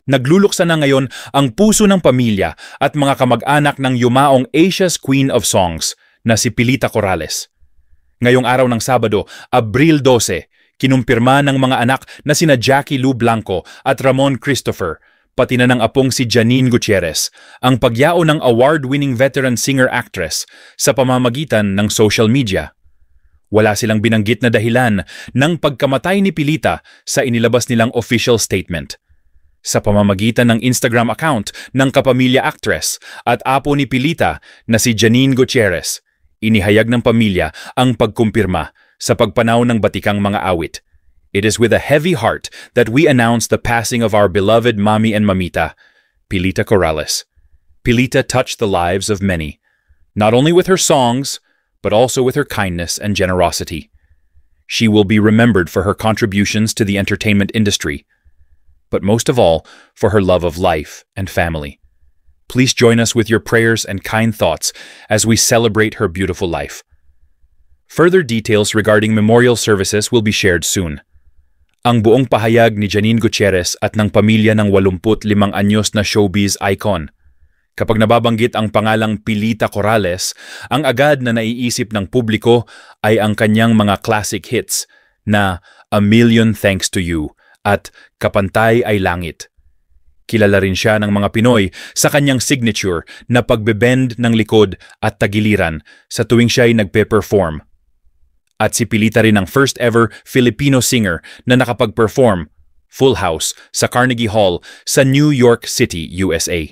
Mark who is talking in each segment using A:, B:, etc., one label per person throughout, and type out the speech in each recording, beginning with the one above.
A: Nagluluksa na ngayon ang puso ng pamilya at mga kamag-anak ng yumaong Asia's Queen of Songs na si Pilita Corrales. Ngayong araw ng Sabado, Abril 12, kinumpirma ng mga anak na sina Jackie Lou Blanco at Ramon Christopher, pati na ng apong si Janine Gutierrez, ang pagyao ng award-winning veteran singer-actress sa pamamagitan ng social media. Wala silang binanggit na dahilan ng pagkamatay ni Pilita sa inilabas nilang official statement. Sa pamamagitan ng Instagram account ng kapamilya actress at apo ni Pilita na si Janine Gutierrez, inihayag ng pamilya ang pagkumpirma sa pagpanaw ng batikang mga awit. It is with a heavy heart that we announce the passing of our beloved Mami and Mamita, Pilita Corrales. Pilita touched the lives of many, not only with her songs, but also with her kindness and generosity. She will be remembered for her contributions to the entertainment industry, but most of all, for her love of life and family. Please join us with your prayers and kind thoughts as we celebrate her beautiful life. Further details regarding memorial services will be shared soon. Ang buong pahayag ni Janine Gutierrez at ng pamilya ng 85 anyos na showbiz icon. Kapag nababanggit ang pangalang Pilita Corrales, ang agad na naiisip ng publiko ay ang kanyang mga classic hits na A Million Thanks to You at Kapantay ay Langit. Kilala rin siya ng mga Pinoy sa kanyang signature na pagbebend ng likod at tagiliran sa tuwing siya ay nagpe-perform. At si Pilita rin ang first ever Filipino singer na nakapag-perform, Full House, sa Carnegie Hall sa New York City, USA.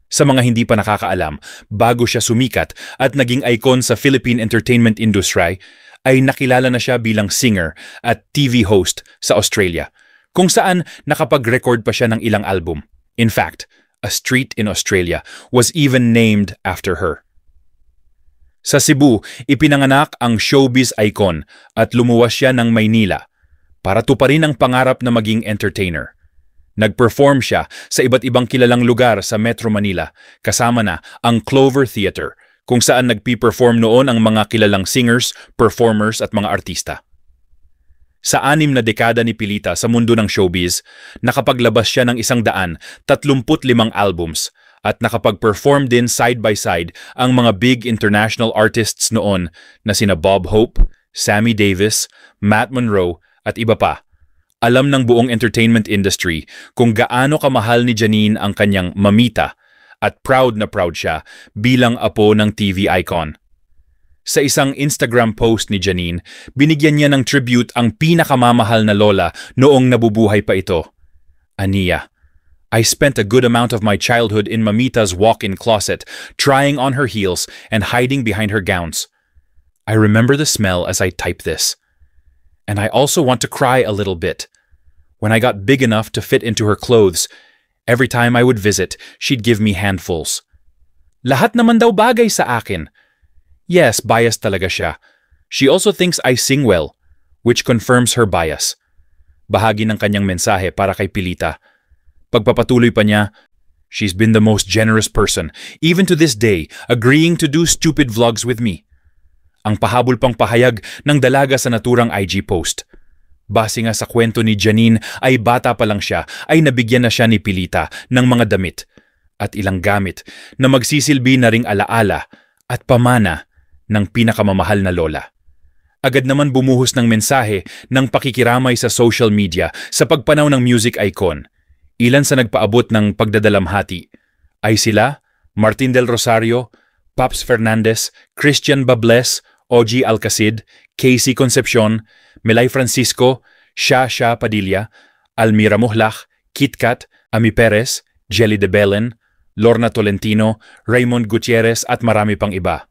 A: Sa mga hindi pa nakakaalam, bago siya sumikat at naging icon sa Philippine entertainment industry, ay nakilala na siya bilang singer at TV host sa Australia, kung saan nakapag-record pa siya ng ilang album. In fact, a street in Australia was even named after her. Sa Cebu, ipinanganak ang showbiz icon at lumuwas siya ng Maynila para tuparin ang pangarap na maging entertainer. Nag-perform siya sa iba't ibang kilalang lugar sa Metro Manila, kasama na ang Clover Theater, kung saan nagpi-perform noon ang mga kilalang singers, performers at mga artista. Sa 6 na dekada ni Pilita sa mundo ng showbiz, nakapaglabas siya ng 135 albums at nakapag-perform din side-by-side ang mga big international artists noon na sina Bob Hope, Sammy Davis, Matt Monroe at iba pa. Alam ng buong entertainment industry kung gaano kamahal ni Janine ang kanyang Mamita at proud na proud siya bilang apo ng TV icon. Sa isang Instagram post ni Janine, binigyan niya ng tribute ang pinakamamahal na lola noong nabubuhay pa ito. Aniya, I spent a good amount of my childhood in Mamita's walk-in closet, trying on her heels and hiding behind her gowns. I remember the smell as I type this. And I also want to cry a little bit. When I got big enough to fit into her clothes, every time I would visit, she'd give me handfuls. Lahat naman daw bagay sa akin. Yes, biased talaga siya. She also thinks I sing well, which confirms her bias. Bahagi ng kanyang mensahe para kay Pilita. Pagpapatuloy pa niya, she's been the most generous person, even to this day, agreeing to do stupid vlogs with me. Ang pahabol pang pahayag ng dalaga sa naturang IG post. Base nga sa kwento ni Janine ay bata pa lang siya ay nabigyan na siya ni Pilita ng mga damit at ilang gamit na magsisilbi na ring alaala at pamana ng pinakamamahal na lola. Agad naman bumuhos ng mensahe ng pakikiramay sa social media sa pagpanaw ng music icon. Ilan sa nagpaabot ng pagdadalamhati ay sila Martin Del Rosario, Paps Fernandez, Christian Bables, OG Alcacid, Casey Concepcion, Melay Francisco, Shasha Padilla, Almira Muhlach, KitKat, Ami Perez, Jelly de Belen, Lorna Tolentino, Raymond Gutierrez at marami pang iba.